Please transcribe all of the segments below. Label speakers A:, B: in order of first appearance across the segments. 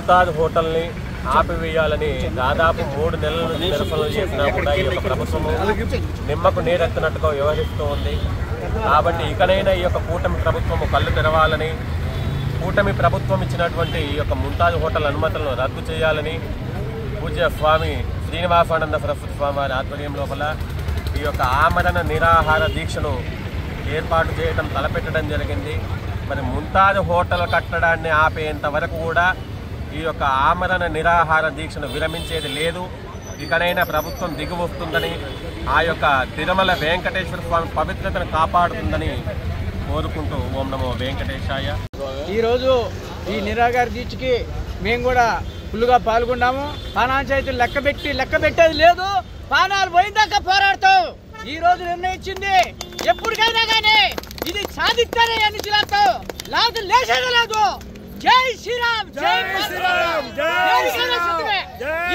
A: ముంతాజ్ హోటల్ని ఆపివేయాలని దాదాపు 3 నెలల నుంచి నిరసనలు చేసినా కూడా ఈ యొక్క ప్రభుత్వము నిమ్మకు నీరెత్తినట్టుగా వ్యవహరిస్తూ ఉంది. కాబట్టి ఇకనైనా ఈ యొక్క కూటమి ప్రభుత్వము కళ్ళు తెరవాలని, కూటమి ప్రభుత్వం ఇచ్చినటువంటి ఈ యొక్క ముంతాజ్ హోటల్ అనుమతులను రద్దు చేయాలని పూజ్య స్వామి శ్రీనివాసానంద సరస్వతి స్వామి వారి ఆధ్వర్యం లోపల ఈ యొక్క ఆమరణ నిరాహార దీక్షను ఏర్పాటు చేయడం తలపెట్టడం జరిగింది. మరి ముంతాజ్ హోటల్ కట్టడాన్ని ఆపేంత వరకు కూడా ఈ యొక్క ఆమరణ నిరాహార దీక్షను విరమించేది లేదు. ఇకనైనా ప్రభుత్వం దిగి వస్తుందని, ఆ యొక్క తిరుమల వెంకటేశ్వర స్వామి పవిత్రతను కాపాడుతుందని కోరుకుంటూ ఓం నమో వెంకటేశాయ.
B: ఈరోజు ఈ నిరాహార దీక్షకి మేము కూడా ఫుల్గా పాల్గొన్నాము. పానాంచాయతీలు లెక్క పెట్టేది లేదు. పానాలు పోయిందాకా పోరాడతాం. ఈ రోజు నిర్ణయించింది ఎప్పటికైనా కానీ ఇది సాధిస్తారే అని చిరాస్తాం, లేదు లేచేది లేదు. జై శ్రీరామ్, జై శ్రీరామ్,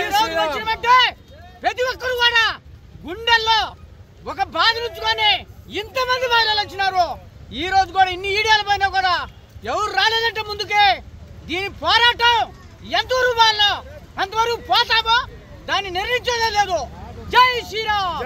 B: ఈ రోజు వచ్చినట్టే ప్రతి ఒక్కరు కూడా గుండెల్లో ఒక బాధ నుంచుకొని ఇంతమంది మహిళలు వచ్చినారు. ఈ రోజు కూడా ఇన్ని ఈడియాల పైన కూడా ఎవరు రాలేదంటే ముందుకే దీని పోరాటం ఎంతవరకు వాళ్ళు అంతవరకు పోతామో దాన్ని నిర్ణయించేదే లేదు. జై శ్రీరామ్.